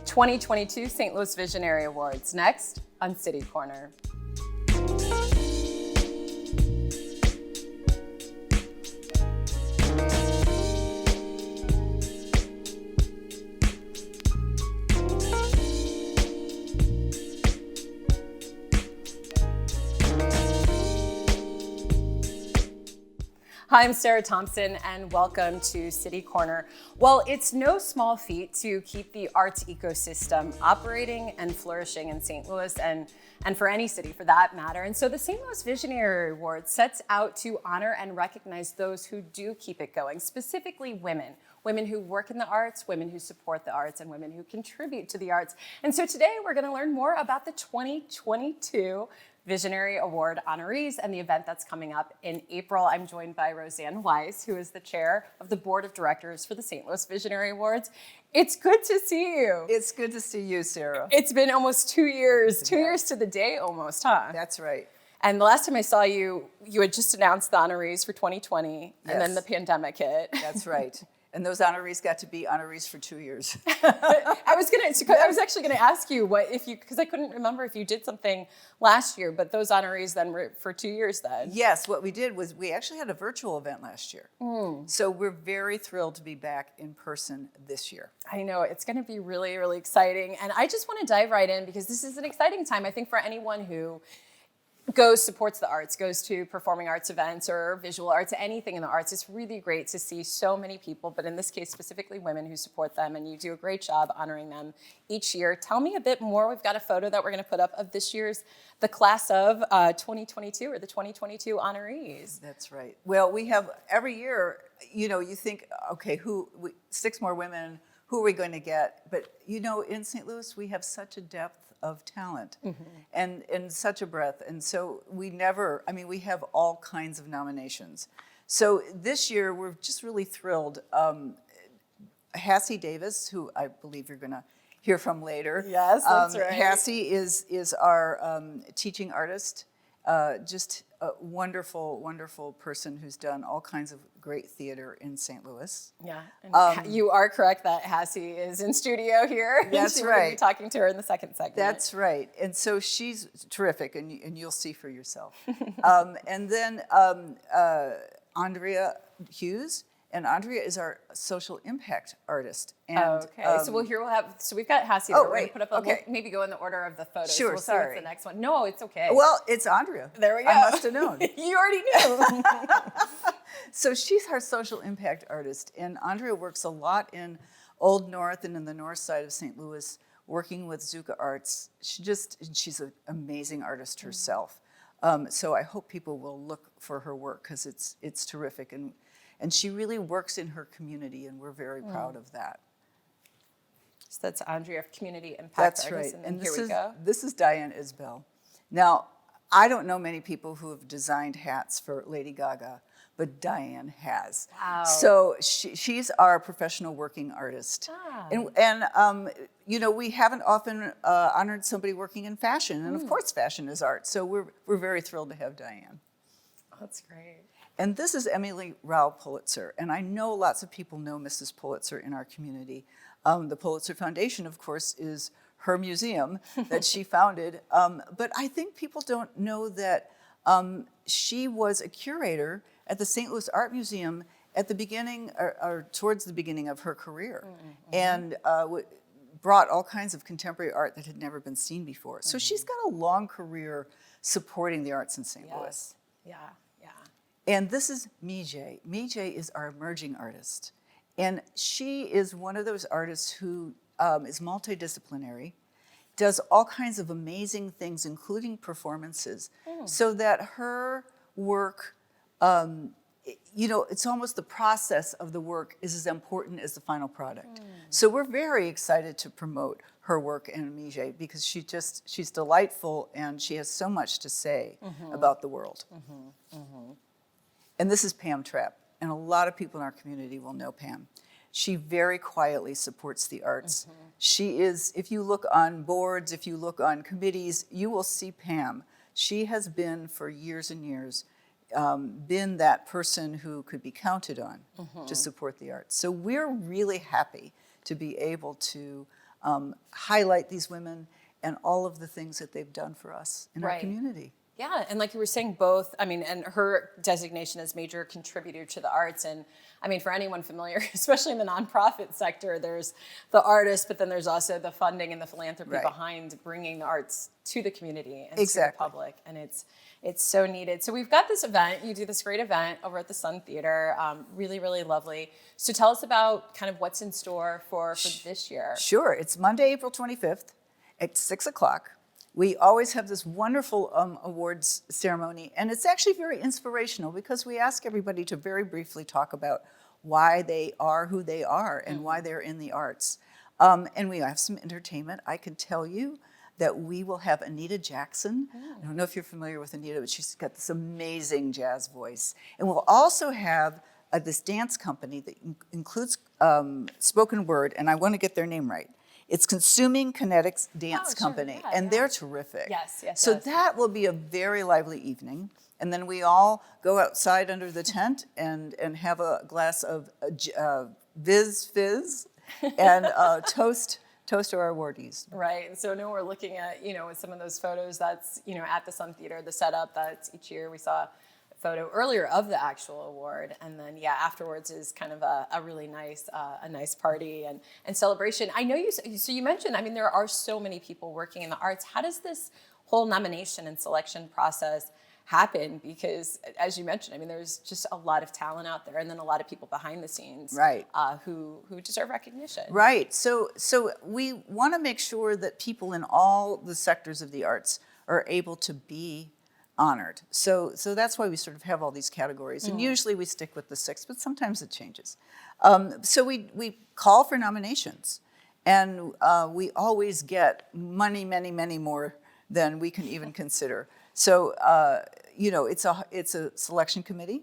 2022 St. Louis Visionary Awards, next on City Corner. Hi, I'm Sarah Thompson, and welcome to City Corner. Well, it's no small feat to keep the arts ecosystem operating and flourishing in St. Louis and for any city for that matter. And so the St. Louis Visionary Award sets out to honor and recognize those who do keep it going, specifically women. Women who work in the arts, women who support the arts, and women who contribute to the arts. And so today we're going to learn more about the 2022 Visionary Award honorees and the event that's coming up in April. I'm joined by Roseann Weiss, who is the chair of the board of directors for the St. Louis Visionary Awards. It's good to see you. It's good to see you, Sarah. It's been almost 2 years, 2 years to the day almost, huh? That's right. And the last time I saw you, you had just announced the honorees for 2020, Yes. and then the pandemic hit. That's right. And those honorees got to be honorees for 2 years. I was actually going to ask you because I couldn't remember if you did something last year, but those honorees then were for 2 years then. Yes, what we did was we actually had a virtual event last year. So we're very thrilled to be back in person this year. I know, it's going to be really, really exciting. And I just want to dive right in because this is an exciting time, I think, for anyone who supports the arts, goes to performing arts events or visual arts, anything in the arts. It's really great to see so many people, but in this case, specifically women who support them, and you do a great job honoring them each year. Tell me a bit more. We've got a photo that we're going to put up of this year's, the class of 2022, or the 2022 honorees. That's right. Well, we have every year, you think, okay, 6 more women, who are we going to get? But, in St. Louis, we have such a depth of talent and such a breadth. And so we have all kinds of nominations. So this year, we're just really thrilled. Hassie Davis, who I believe you're going to hear from later. Yes, that's right. Hassie is our teaching artist, just a wonderful, wonderful person who's done all kinds of great theater in St. Louis. Yeah, and you are correct that Hassie is in studio here. That's We're right. going to be talking to her in the second segment. That's right. And so she's terrific, and you'll see for yourself. And then Andrea Hughes. And Andrea is our social impact artist. And, okay, so we've got Hassie. Oh, we're going wait, to put up. okay. We'll maybe go in the order of the photos. Sure, so we'll sorry. See what's the next one. No, it's okay. Well, it's Andrea. There we go. I must have known. You already knew. So she's our social impact artist, and Andrea works a lot in Old North and in the north side of St. Louis, working with Zuka Arts. She's an amazing artist herself. So I hope people will look for her work because it's terrific, and she really works in her community, and we're very proud of that. So that's Andrea of Community Impact That's Artists, right. and And here we go. This is Diane Isbell. Now, I don't know many people who have designed hats for Lady Gaga, but Diane has. Wow. So she's our professional working artist. And we haven't often honored somebody working in fashion, and of course fashion is art. So we're very thrilled to have Diane. That's great. And this is Emily Rao Pulitzer, and I know lots of people know Mrs. Pulitzer in our community. The Pulitzer Foundation, of course, is her museum that she founded, but I think people don't know that she was a curator at the St. Louis Art Museum at the beginning, or towards the beginning of her career, and brought all kinds of contemporary art that had never been seen before. So she's got a long career supporting the arts in St. Louis. Yeah. And this is Mijay. Mijay is our emerging artist. And she is one of those artists who is multidisciplinary, does all kinds of amazing things, including performances, so that her work, it's almost the process of the work is as important as the final product. So we're very excited to promote her work and Mijay because she's delightful and she has so much to say about the world. And this is Pam Trapp, and a lot of people in our community will know Pam. She very quietly supports the arts. She is, if you look on boards, if you look on committees, you will see Pam. She has been for years and years, been that person who could be counted on to support the arts. So we're really happy to be able to highlight these women and all of the things that they've done for us in our community. Yeah, and like you were saying, both, I mean, and her designation as major contributor to the arts. And I mean, for anyone familiar, especially in the nonprofit sector, there's the artists, but then there's also the funding and the philanthropy behind bringing the arts to the community and to the public. And it's so needed. So we've got this event. You do this great event over at the Sun Theater. Really, really lovely. So tell us about kind of what's in store for this year. Sure. It's Monday, April 25th at 6 o'clock. We always have this wonderful awards ceremony, and it's actually very inspirational because we ask everybody to very briefly talk about why they are who they are and why they're in the arts. And we have some entertainment. I can tell you that we will have Anita Jackson. I don't know if you're familiar with Anita, but she's got this amazing jazz voice. And we'll also have this dance company that includes spoken word, and I want to get their name right. It's Consuming Kinetics Dance Company, and they're terrific. Yes. So that will be a very lively evening. And then we all go outside under the tent and have a glass of Viz Fizz and toast our awardees. Right. So I know we're looking at, some of those photos that's, at the Sun Theater, the setup that's each year we saw photo earlier of the actual award, and then afterwards is kind of a really nice party and celebration. I know you mentioned, I mean, there are so many people working in the arts. How does this whole nomination and selection process happen? Because as you mentioned, I mean, there's just a lot of talent out there, and then a lot of people behind the scenes who deserve recognition. Right. So we want to make sure that people in all the sectors of the arts are able to be honored. So that's why we sort of have all these categories. And usually we stick with the 6, but sometimes it changes. So we call for nominations. And we always get many, many, many more than we can even consider. So, it's a selection committee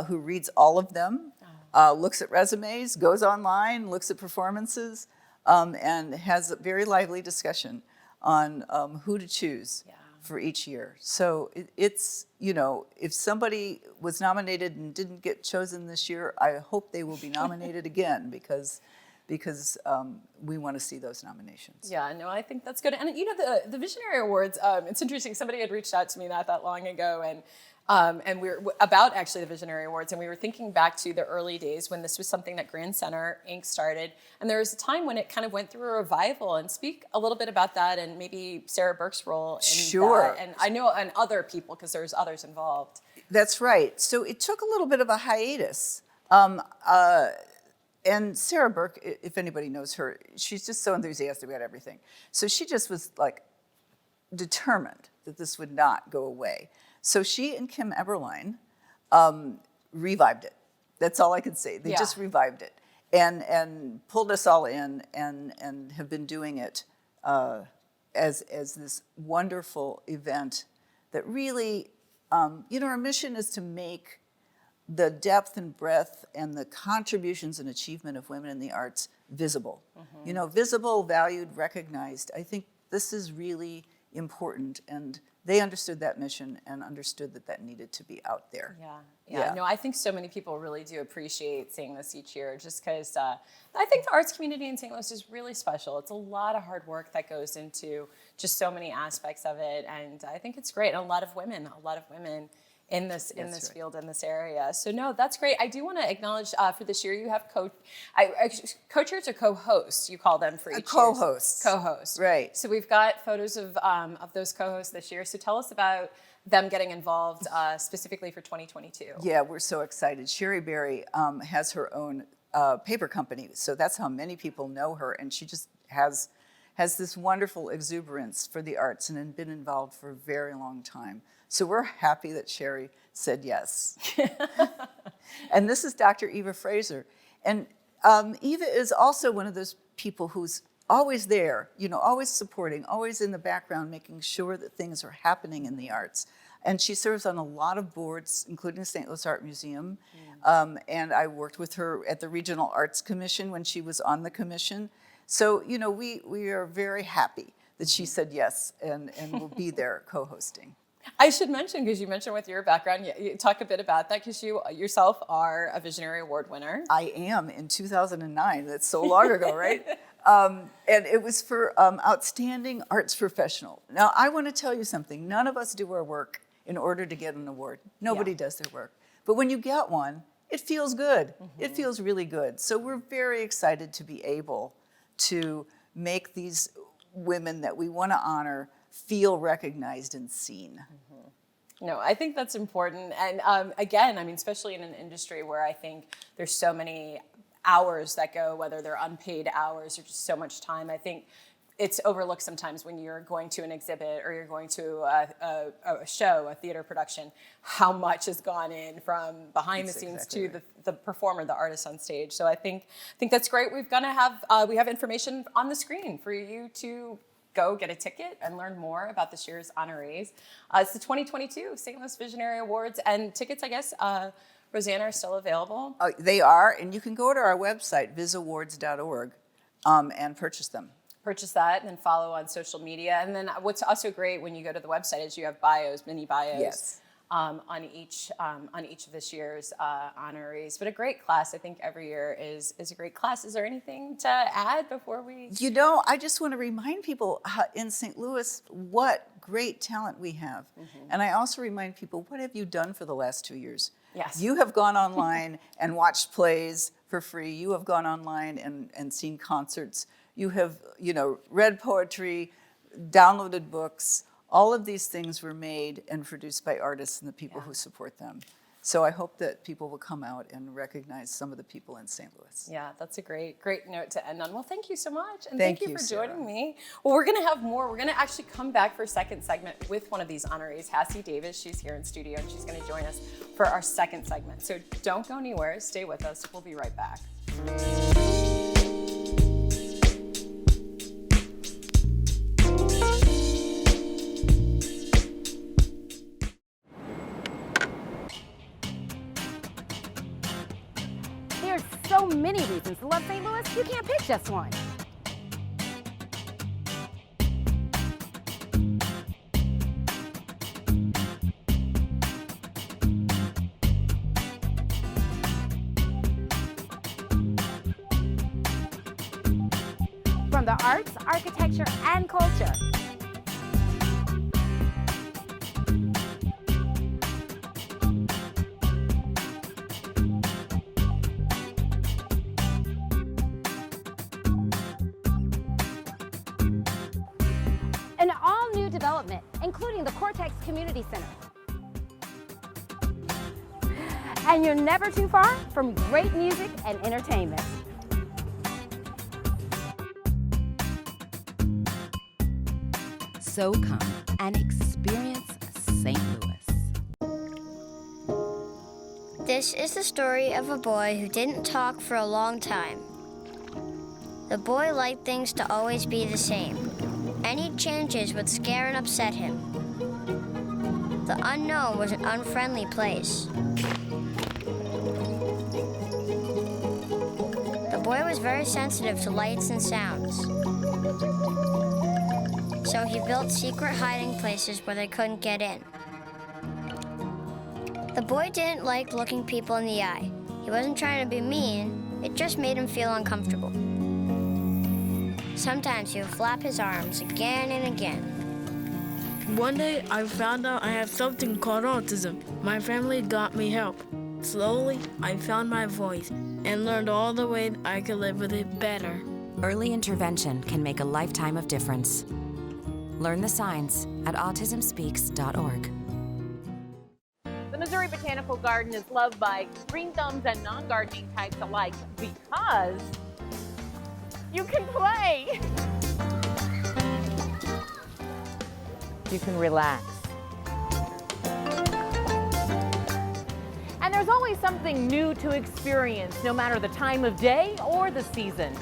who reads all of them, looks at resumes, goes online, looks at performances, and has a very lively discussion on who to choose for each year. So it's, if somebody was nominated and didn't get chosen this year, I hope they will be nominated again because we want to see those nominations. Yeah, no, I think that's good. And the Visionary Awards, it's interesting. Somebody had reached out to me not that long ago, and we were about actually the Visionary Awards, and we were thinking back to the early days when this was something that Grand Center Inc. started, and there was a time when it kind of went through a revival. And speak a little bit about that, and maybe Sarah Burke's role in that. And I know, and other people, because there's others involved. That's right. So it took a little bit of a hiatus. And Sarah Burke, if anybody knows her, she's just so enthusiastic about everything. So she just was like determined that this would not go away. So she and Kim Eberlein revived it. That's all I can say. They just revived it and pulled us all in and have been doing it as this wonderful event that really, our mission is to make the depth and breadth and the contributions and achievement of women in the arts visible. Visible, valued, recognized. I think this is really important, and they understood that mission and understood that needed to be out there. Yeah. No, I think so many people really do appreciate seeing this each year, just because I think the arts community in St. Louis is really special. It's a lot of hard work that goes into just so many aspects of it, and I think it's great. And a lot of women in this field, in this area. So no, that's great. I do want to acknowledge for this year you have co-chairs or co-hosts, you call them for each co-hosts. Co-hosts. Right. So we've got photos of those co-hosts this year. So tell us about them getting involved specifically for 2022. Yeah, we're so excited. Sherry Berry has her own paper company, so that's how many people know her, and she just has this wonderful exuberance for the arts and has been involved for a very long time. So we're happy that Sherry said yes. And this is Dr. Eva Fraser. And Eva is also one of those people who's always there, always supporting, always in the background, making sure that things are happening in the arts. And she serves on a lot of boards, including the St. Louis Art Museum. And I worked with her at the Regional Arts Commission when she was on the commission. So, we are very happy that she said yes and will be there co-hosting. I should mention, because you mentioned with your background, you talk a bit about that, because you yourself are a Visionary Award winner. I am, in 2009. That's so long ago, right? And it was for Outstanding Arts Professional. Now, I want to tell you something. None of us do our work in order to get an award. Nobody does their work. But when you get one, it feels good. It feels really good. So we're very excited to be able to make these women that we want to honor feel recognized and seen. No, I think that's important. And again, I mean, especially in an industry where I think there's so many hours that go, whether they're unpaid hours or just so much time, I think it's overlooked sometimes when you're going to an exhibit or you're going to a show, a theater production, how much has gone in from behind the scenes to the performer, the artist on stage. So I think that's great. We have information on the screen for you to go get a ticket and learn more about this year's honorees. It's the 2022 St. Louis Visionary Awards, and tickets, I guess, Roseann, are still available? They are, and you can go to our website, visawards.org, and purchase them. Purchase that and then follow on social media. And then what's also great when you go to the website is you have bios, mini bios, on each of this year's honorees. But a great class, I think every year is a great class. Is there anything to add before we? You know, I just want to remind people in St. Louis what great talent we have. And I also remind people, what have you done for the last 2 years? Yes. You have gone online and watched plays for free. You have gone online and seen concerts. You have, read poetry, downloaded books. All of these things were made and produced by artists and the people who support them. So I hope that people will come out and recognize some of the people in St. Louis. Yeah, that's a great note to end on. Well, thank you so much. And thank you for Sarah. joining me. Well, we're going to have more. We're going to actually come back for a second segment with one of these honorees, Hassie Davis. She's here in studio and she's going to join us for our second segment. So don't go anywhere. Stay with us. We'll be right back. There's so many reasons to love St. Louis, you can't pick just one. From the arts, architecture, and culture. An all-new development, including the Cortex Community Center. And you're never too far from great music and entertainment. So come and experience St. Louis. This is the story of a boy who didn't talk for a long time. The boy liked things to always be the same. Any changes would scare and upset him. The unknown was an unfriendly place. The boy was very sensitive to lights and sounds. So he built secret hiding places where they couldn't get in. The boy didn't like looking people in the eye. He wasn't trying to be mean, it just made him feel uncomfortable. Sometimes he would flap his arms again and again. One day, I found out I have something called autism. My family got me help. Slowly, I found my voice and learned all the ways I could live with it better. Early intervention can make a lifetime of difference. Learn the signs at autismspeaks.org. The Missouri Botanical Garden is loved by green thumbs and non-gardening types alike because you can play. You can relax. And there's always something new to experience, no matter the time of day or the season.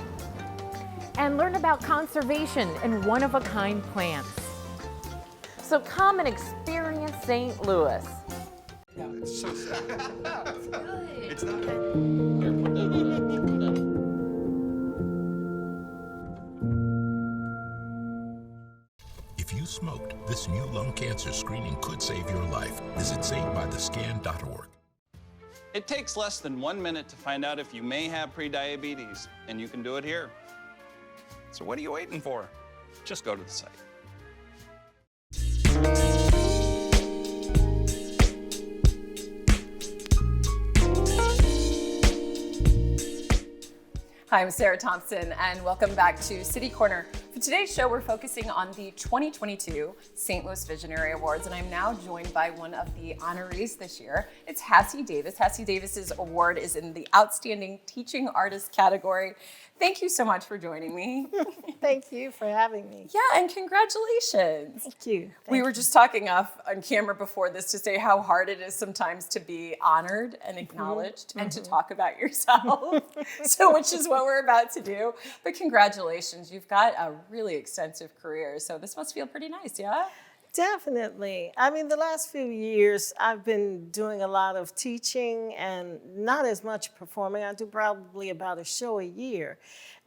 And learn about conservation and one-of-a-kind plants. So come and experience St. Louis. Yeah, it's so sad. It's not. If you smoked, this new lung cancer screening could save your life. Visit SaveByTheScan.org. It takes less than 1 minute to find out if you may have prediabetes, and you can do it here. So what are you waiting for? Just go to the site. Hi, I'm Sarah Thompson, and welcome back to City Corner. For today's show, we're focusing on the 2022 St. Louis Visionary Awards, and I'm now joined by one of the honorees this year. It's Hassie Davis. Hassie Davis's award is in the Outstanding Teaching Artist category. Thank you so much for joining me. Thank you for having me. Yeah, and congratulations. Thank you. We were just talking off on camera before this to say how hard it is sometimes to be honored and acknowledged and to talk about yourself. So, which is what we're about to do. But congratulations, you've got a really extensive career. So this must feel pretty nice, yeah? Definitely. I mean, the last few years, I've been doing a lot of teaching and not as much performing. I do probably about a show a year.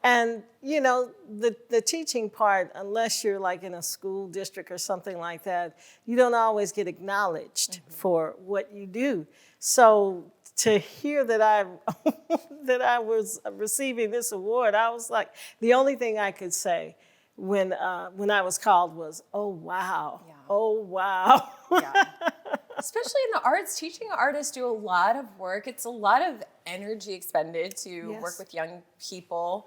And, you know, the teaching part, unless you're like in a school district or something like that, you don't always get acknowledged for what you do. So to hear that I was receiving this award, I was like, the only thing I could say when I was called was, oh, wow. Yeah. Oh, wow. Yeah. Especially in the arts, teaching artists do a lot of work. It's a lot of energy expended to work with young people,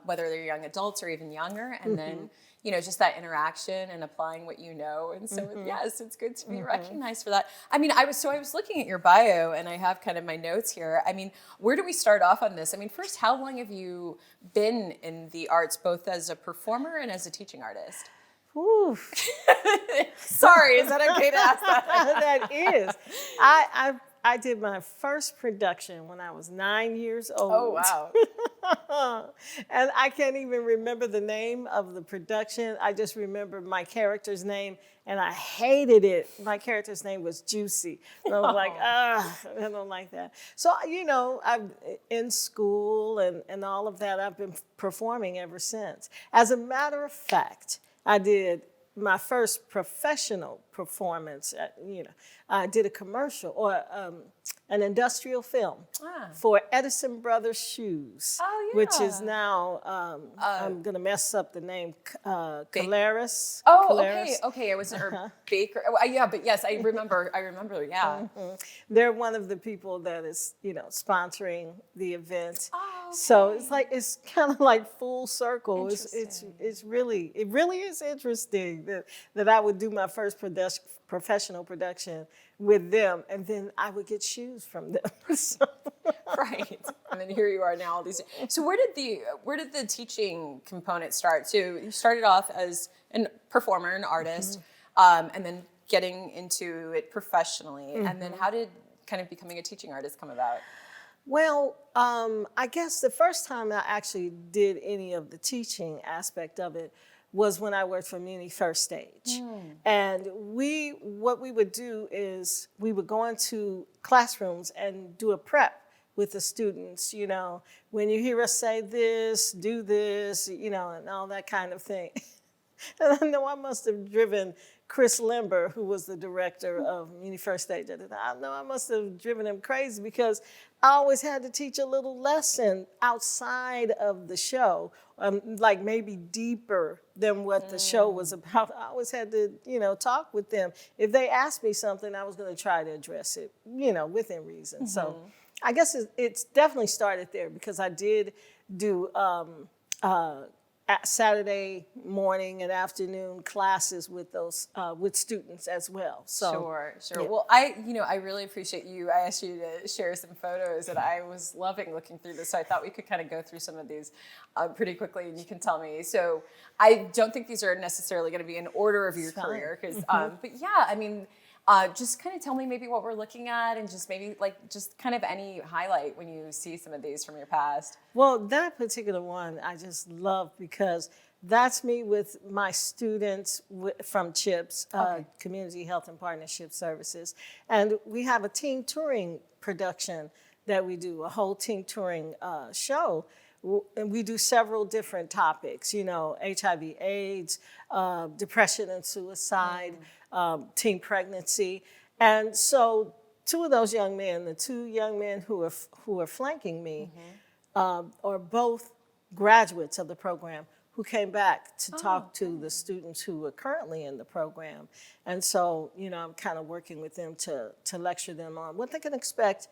whether they're young adults or even younger. And then, you know, just that interaction and applying what you know. And so, yes, it's good to be recognized for that. I mean, I was looking at your bio, and I have kind of my notes here. I mean, where do we start off on this? I mean, first, how long have you been in the arts, both as a performer and as a teaching artist? Ooh. Sorry, is that okay to ask that? That is. I did my first production when I was 9 years old. Oh, wow. And I can't even remember the name of the production. I just remember my character's name, and I hated it. My character's name was Juicy. And I was like, I don't like that. So, you know, I'm in school and all of that. I've been performing ever since. As a matter of fact, I did my first professional performance. I did a commercial or an industrial film for Edison Brothers Shoes, which is now, I'm going to mess up the name, Caleres. Okay. I wasn't, or Baker. Yeah, but yes, I remember, yeah. They're one of the people that is, you know, sponsoring the event. So it's like, it's kind of like full circle. It really is interesting that I would do my first professional production with them, and then I would get shoes from them. Right, and then here you are now. All these. So where did the teaching component start? So you started off as a performer, an artist, and then getting into it professionally, and then how did kind of becoming a teaching artist come about? Well, I guess the first time I actually did any of the teaching aspect of it was when I worked for Muni First Stage. And what we would do is we would go into classrooms and do a prep with the students, you know, when you hear us say this, do this, you know, and all that kind of thing. And I know I must have driven Chris Limber, who was the director of Muni First Stage at the time. I know I must have driven him crazy because I always had to teach a little lesson outside of the show, like maybe deeper than what the show was about. I always had to, you know, talk with them. If they asked me something, I was going to try to address it, you know, within reason. So I guess it's definitely started there because I did do Saturday morning and afternoon classes with those with students as well. So sure. Yeah. Well, I really appreciate you. I asked you to share some photos, and I was loving looking through this. So I thought we could kind of go through some of these pretty quickly, and you can tell me. So I don't think these are necessarily going to be in order of your career, because but yeah, I mean. Just kind of tell me maybe what we're looking at, and just maybe just kind of any highlight when you see some of these from your past. Well, that particular one I just love because that's me with my students from CHIPS, Community Health and Partnership Services. And we have a team touring production that we do, a whole team touring show. And we do several different topics, you know, HIV, AIDS, depression and suicide, teen pregnancy. And so two of those young men, the two young men who are flanking me, are both graduates of the program who came back to talk to the students who are currently in the program. And so, you know, I'm kind of working with them to lecture them on what they can expect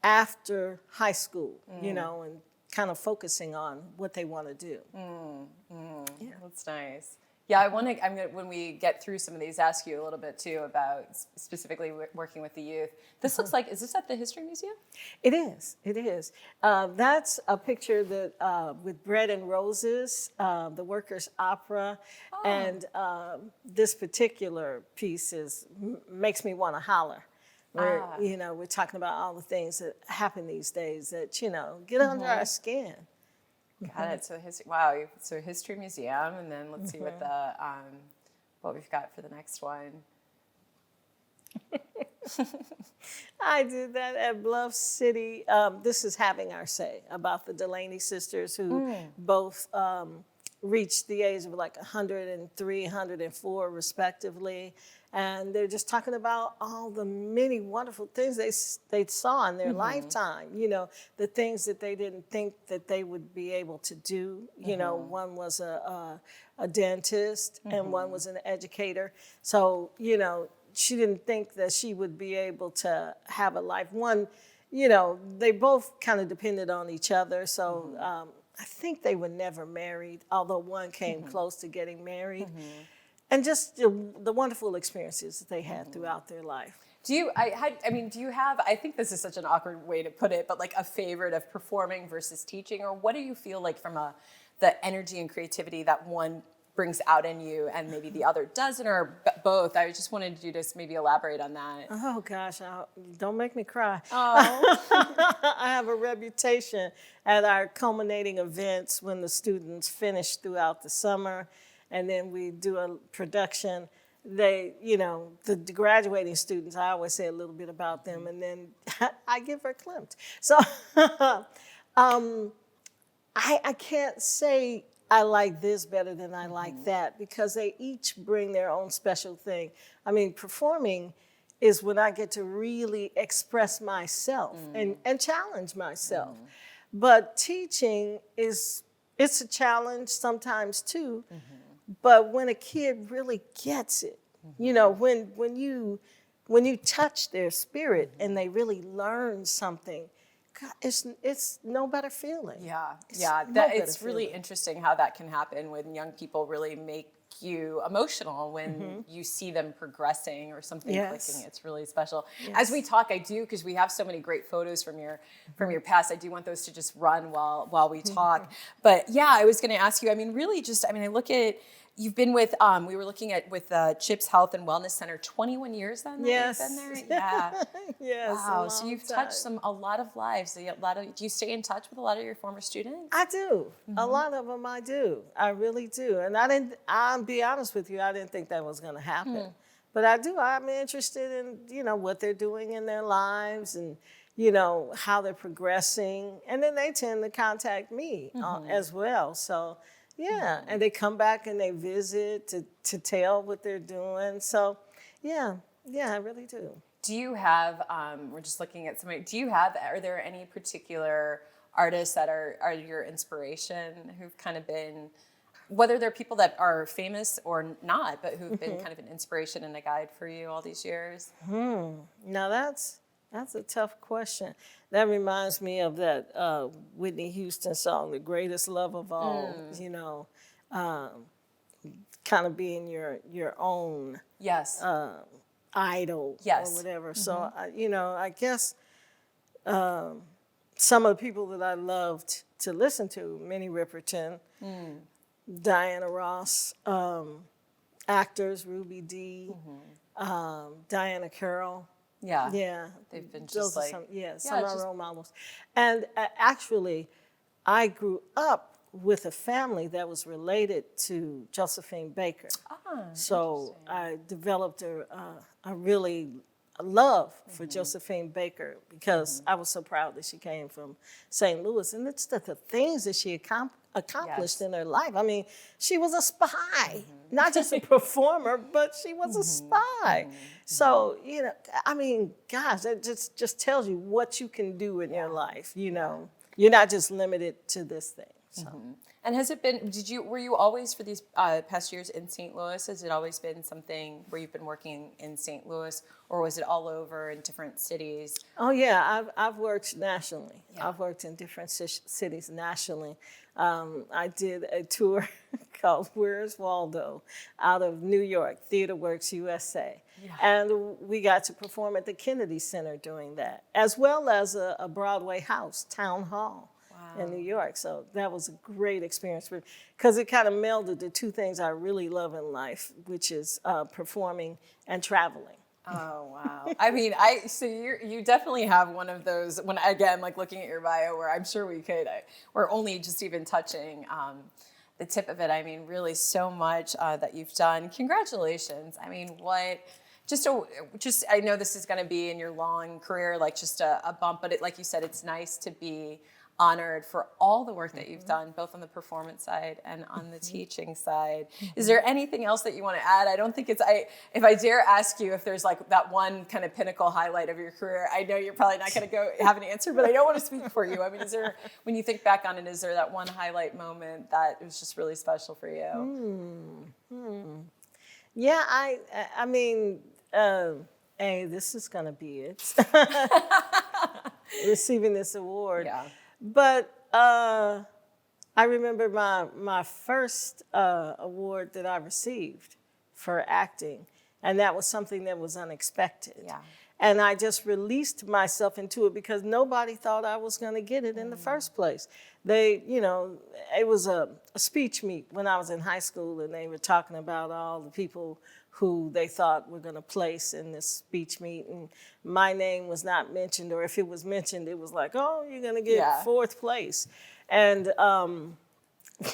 after high school, you know, and kind of focusing on what they want to do. Yeah, that's nice. Yeah, I'm gonna, when we get through some of these, ask you a little bit too about specifically working with the youth. This looks like, is this at the History Museum? It is, it is. That's a picture that with Bread and Roses, the Workers' Opera, and this particular piece makes me want to holler. Where, you know, we're talking about all the things that happen these days that, you know, get under our skin. Got it. So wow. So History Museum, and then let's see what the what we've got for the next one. I did that at Bluff City. This is having our say about the Delaney sisters who both reached the age of like 103, 104 respectively. And they're just talking about all the many wonderful things they saw in their lifetime, you know, the things that they didn't think that they would be able to do. You know, one was a dentist and one was an educator. So, you know, she didn't think that she would be able to have a life. One, you know, they both kind of depended on each other. So I think they were never married, although one came close to getting married. And just the wonderful experiences that they had throughout their life. Do you have, I think this is such an awkward way to put it, but like a favorite of performing versus teaching, or what do you feel like from the energy and creativity that one brings out in you and maybe the other doesn't, or both? I just wanted you to just maybe elaborate on that. Oh gosh, don't make me cry. Oh. I have a reputation at our culminating events when the students finish throughout the summer, and then we do a production. They, you know, the graduating students, I always say a little bit about them, and then I give her Klimt. So I can't say I like this better than I like that, because they each bring their own special thing. I mean, performing is when I get to really express myself and challenge myself. But teaching it's a challenge sometimes too. But when a kid really gets it, you know, when you touch their spirit and they really learn something, God, it's no better feeling. It's really interesting how that can happen when young people really make you emotional when you see them progressing or something clicking. It's really special. As we talk, I do, because we have so many great photos from your past, I do want those to just run while we talk. But yeah, I was going to ask you, I mean, really just, I mean, I look at, you've been with, we were looking at with CHIPS Health and Wellness Center, 21 years then that you've been there? Yeah. Yes. Wow. So you've touched a lot of lives. Do you stay in touch with a lot of your former students? I do. A lot of them I do. I really do. And I'll be honest with you, I didn't think that was going to happen. But I do. I'm interested in, you know, what they're doing in their lives and, you know, how they're progressing. And then they tend to contact me as well. So, yeah, and they come back and they visit to tell what they're doing. So, yeah, I really do. Do you have, we're just looking at somebody, are there any particular artists that are your inspiration who've kind of been, whether they're people that are famous or not, but who've been kind of an inspiration and a guide for you all these years? Now that's a tough question. That reminds me of that Whitney Houston song, The Greatest Love of All, you know, kind of being your own idol or whatever. So, you know, I guess some of the people that I loved to listen to, Minnie Riperton, Diana Ross, actors, Ruby Dee, Diana Carroll. Yeah. They've been just like... some of our role models. And actually, I grew up with a family that was related to Josephine Baker. So I developed a really love for Josephine Baker because I was so proud that she came from St. Louis. And it's the things that she accomplished in her life. I mean, she was a spy, not just a performer, but she was a spy. So, you know, I mean, gosh, that just tells you what you can do in your life, you know. You're not just limited to this thing. So. And has it been, were you always for these past years in St. Louis? Has it always been something where you've been working in St. Louis, or was it all over in different cities? Oh yeah, I've worked nationally. Yeah. I've worked in different cities nationally. I did a tour called Where's Waldo out of New York, Theater Works USA. Yeah. And we got to perform at the Kennedy Center doing that, as well as a Broadway house, Town Hall. In New York. So that was a great experience because it kind of melded the two things I really love in life, which is performing and traveling. Oh, wow. I mean, so you definitely have one of those, when again, like looking at your bio, where I'm sure we're only just even touching the tip of it. I mean, really so much that you've done. Congratulations. I mean, I know this is going to be in your long career, like just a bump, but like you said, it's nice to be honored for all the work that you've done, both on the performance side and on the teaching side. Is there anything else that you want to add? I don't think if I dare ask you if there's like that one kind of pinnacle highlight of your career, I know you're probably not going to have an answer, but I don't want to speak for you. I mean, when you think back on it, is there that one highlight moment that was just really special for you? Yeah, I mean, hey, this is going to be it. Receiving this award. Yeah. But I remember my first award that I received for acting, and that was something that was unexpected. Yeah. And I just released myself into it because nobody thought I was going to get it in the first place. It was a speech meet when I was in high school, and they were talking about all the people who they thought were going to place in this speech meet, and my name was not mentioned, or if it was mentioned, it was like, oh, you're going to get fourth place. And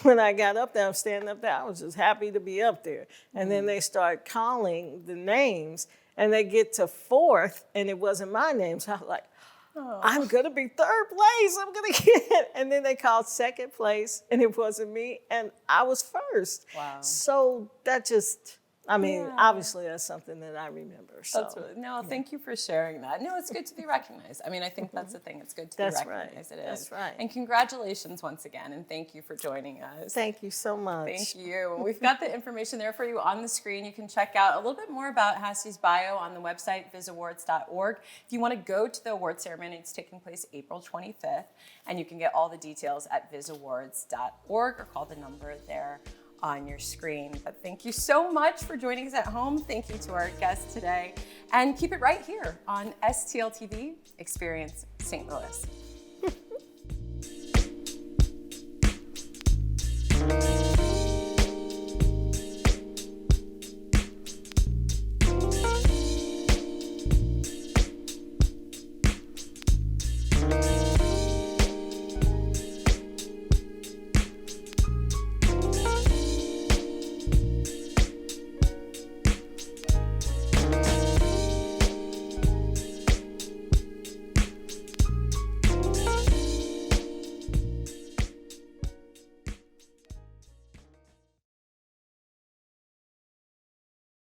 when I got up there, I'm standing up there, I was just happy to be up there. And then they start calling the names, and they get to fourth, and it wasn't my name, so I was like, I'm going to be third place, I'm going to get it. And then they called second place, and it wasn't me, and I was first. Wow. So that just... obviously that's something that I remember. So. Thank you for sharing that. No, it's good to be recognized. I mean, I think that's the thing. It's good to be recognized. Right. That's right. And congratulations once again, and thank you for joining us. Thank you so much. Thank you. We've got the information there for you on the screen. You can check out a little bit more about Hassie's bio on the website, visawards.org. If you want to go to the award ceremony, it's taking place April 25th, and you can get all the details at visawards.org or call the number there on your screen. But thank you so much for joining us at home. Thank you to our guests today. And keep it right here on STL TV Experience St. Louis.